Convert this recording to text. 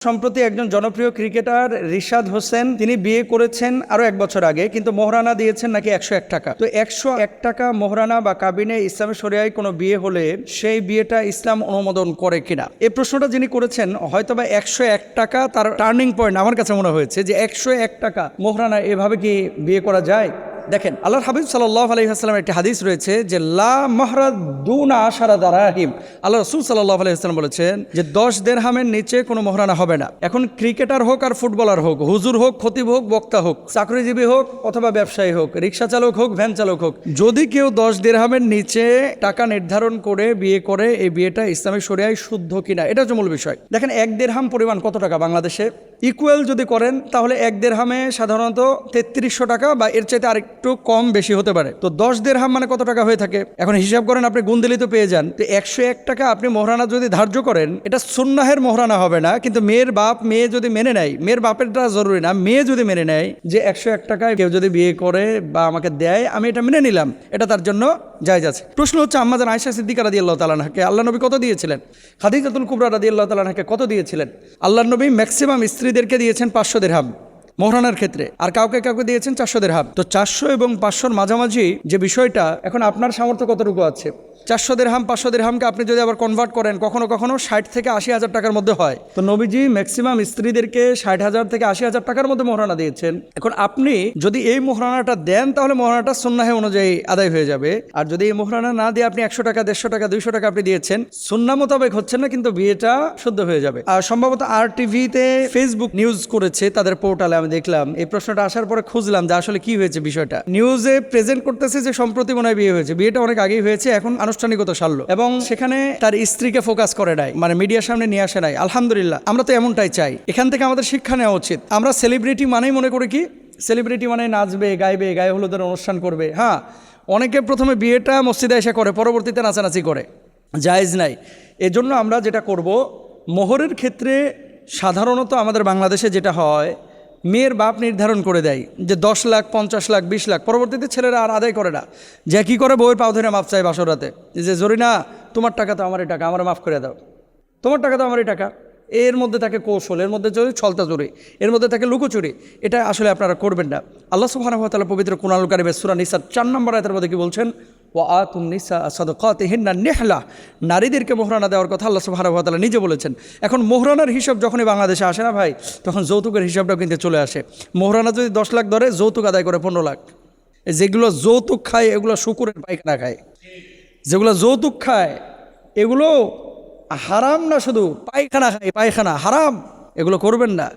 সম্প্রতি একজন জনপ্রিয় ক্রিকেটার রিশাদ হোসেন তিনি বিয়ে করেছেন আরো 1 বছর আগে, কিন্তু মোহরানা দিয়েছেন নাকি 101 টাকা। তো 101 টাকা মোহরানা বা কাবিনে ইসলামী শরিয়ায় কোনো বিয়ে হলে সেই বিয়েটা ইসলাম অনুমোদন করে কিনা, এই প্রশ্নটা যিনি করেছেন হয়তোবা 101 টাকা তার টার্নিং পয়েন্ট আমার কাছে মনে হয়েছে যে 101 টাকা মোহরানা এভাবে কি বিয়ে করা যায়। দেখেন, আল্লাহর হাবিব সাল্লাল্লাহু আলাইহি ওয়াসাল্লামের একটি হাদিস রয়েছে যে লা মাহরা দুনা আশারা দারাহিম। আল্লাহ রাসূল সাল্লাল্লাহু আলাইহি ওয়াসাল্লাম বলেছেন যে 10 দিরহামের নিচে কোনো মোহরানা হবে না। এখন ক্রিকেটার হোক আর ফুটবলার হোক, হুজুর হোক, খতিব হোক, বক্তা হোক, চাকরিজীবী হোক অথবা ব্যবসায়ী হোক, রিক্সা চালক হোক, ভ্যান চালক হোক, যদি কেউ 10 দিরহামের নিচে টাকা নির্ধারণ করে বিয়ে করে, এই বিয়েটা ইসলামিক শরিয়ায় শুদ্ধ কিনা, এটা হচ্ছে মূল বিষয়। দেখেন, 1 দিরহাম পরিমাণ কত টাকা বাংলাদেশে? ইকুয়াল যদি করেন তাহলে 1 দিরহামে সাধারণত 3300 টাকা বা এর চাইতে আরেকটু কম বেশি হতে পারে। তো 10 দিরহাম মানে কত টাকা হয়ে থাকে? এখন হিসাব করেন, আপনি গুণ দিলেই তো পেয়ে যান। তো 101 টাকা আপনি মোহরানা যদি ধার্য করেন, এটা সুন্নাহের মোহরানা হবে না, কিন্তু মেয়ের বাপ মেয়ে যদি মেনে নেয়, মেয়ের বাপেরটা জরুরি না, মেয়ে যদি মেনে নেয় যে 101 টাকায় কেউ যদি বিয়ে করে বা আমাকে দেয়, আমি এটা মেনে নিলাম, এটা তার জন্য জায়েজ আছে। প্রশ্ন হচ্ছে, আম্মাজান আয়েশা সিদ্দিকা রাদিয়াল্লাহু তাআলা আনহাকে আল্লাহ নবী কত দিয়েছিলেন? খাদিজাতুল কুবরা রাদিয়াল্লাহু তাআলা আনহাকে কত দিয়েছিলেন? আল্লাহ নবী ম্যাক্সিমাম স্ত্রীদেরকে দিয়েছেন 500 দিরহাম মোহরানার ক্ষেত্রে, আর কাউকে কাউকে দিয়েছেন 400 দিরহাম। তো 400 এবং 500-র মাঝামাঝি যে বিষয়টা, এখন আপনার সামর্থ্য কতটুকু আছে? 400 দিরহাম 500 দিরহামকে আপনি যদি আবার কনভার্ট করেন, কখনো কখনো 60 থেকে 80 হাজার টাকার মধ্যে হয়। তো নবীজি ম্যাক্সিমাম স্ত্রীদেরকে 60,000 থেকে 80,000 টাকার মধ্যে মোহরানা দিয়েছেন। এখন আপনি যদি এই মোহরানাটা দেন তাহলে মোহরানাটা সুন্নাহে অনুযায়ী আদায় হয়ে যাবে, আর যদি এই মোহরানা না দিয়ে আপনি 100 টাকা, 150 টাকা, 200 টাকা আপনি দিয়েছেন, সুন্নাহ মোতাবেক হচ্ছে না, কিন্তু বিয়েটা শুদ্ধ হয়ে যাবে। আর সম্ভবত RTV-তে ফেসবুক নিউজ করেছে তাদের পোর্টালে, আমি দেখলাম এই প্রশ্নটা আসার পরে খুঁজলাম যে আসলে কি হয়েছে বিষয়টা। নিউজে প্রেজেন্ট করতেছে যে সম্প্রতি মনে হয় বিয়ে হয়েছে, বিয়েটা অনেক আগেই হয়েছে, এখন আনুষ্ঠানিকতা সারলো, এবং সেখানে তার স্ত্রীকে ফোকাস করে নাই, মানে মিডিয়ার সামনে নিয়ে আসে নাই। আলহামদুলিল্লাহ, আমরা তো এমনটাই চাই। এখান থেকে আমাদের শিক্ষা নেওয়া উচিত। আমরা সেলিব্রিটি মানেই মনে করি কি, সেলিব্রিটি মানে নাচবে, গাইবে, গায়ে হলুদের অনুষ্ঠান করবে। হ্যাঁ, অনেকে প্রথমে বিয়েটা মসজিদে এসে করে, পরবর্তীতে নাচানাচি করে, জায়েজ নাই। এজন্য আমরা যেটা করব, মোহরের ক্ষেত্রে সাধারণত আমাদের বাংলাদেশে যেটা হয়, মেয়ের বাপ নির্ধারণ করে দেয় যে 10 লাখ, 50 লাখ, 20 লাখ, পরবর্তীতে ছেলেরা আর আদায় করে না, যে কি করে বউয়ের পাও ধরে মাপ চায় বাসরাতে, যে জরিনা তোমার টাকা তো আমারই টাকা, আমার মাফ করে দাও, তোমার টাকা তো আমারই টাকা। এর মধ্যে থাকে কৌশল, এর মধ্যে চুরি, ছলতা চুরি, এর মধ্যে থাকে লুকোচুরি। এটা আসলে আপনারা করবেন না। আল্লাহ সুবহানাহু ওয়া তাআলা পবিত্র কুরআনুল কারীমে সূরা নিসার 4 নম্বর আয়াতের মধ্যে কি বলছেন? ওয়া আতুন নিসা সাদাকাতিহিন্না নিহলা, নারীদেরকে মোহরানা দেওয়ার কথা আল্লাহ সুবহানাহু ওয়া তাআলা নিজে বলেছেন। এখন মোহরানার হিসাব যখনই বাংলাদেশে আসে না ভাই, তখন যৌতুকের হিসাবটাও কিন্তু চলে আসে। মোহরানা যদি 10 লাখ ধরে, যৌতুক আদায় করে 15 লাখ। যেগুলো যৌতুক খায় এগুলো শুকুরের পায়খানা খায়, যেগুলো যৌতুক খায় এগুলো হারাম না, শুধু পায়খানা খায়, পায়খানা হারাম, এগুলো করবেন না।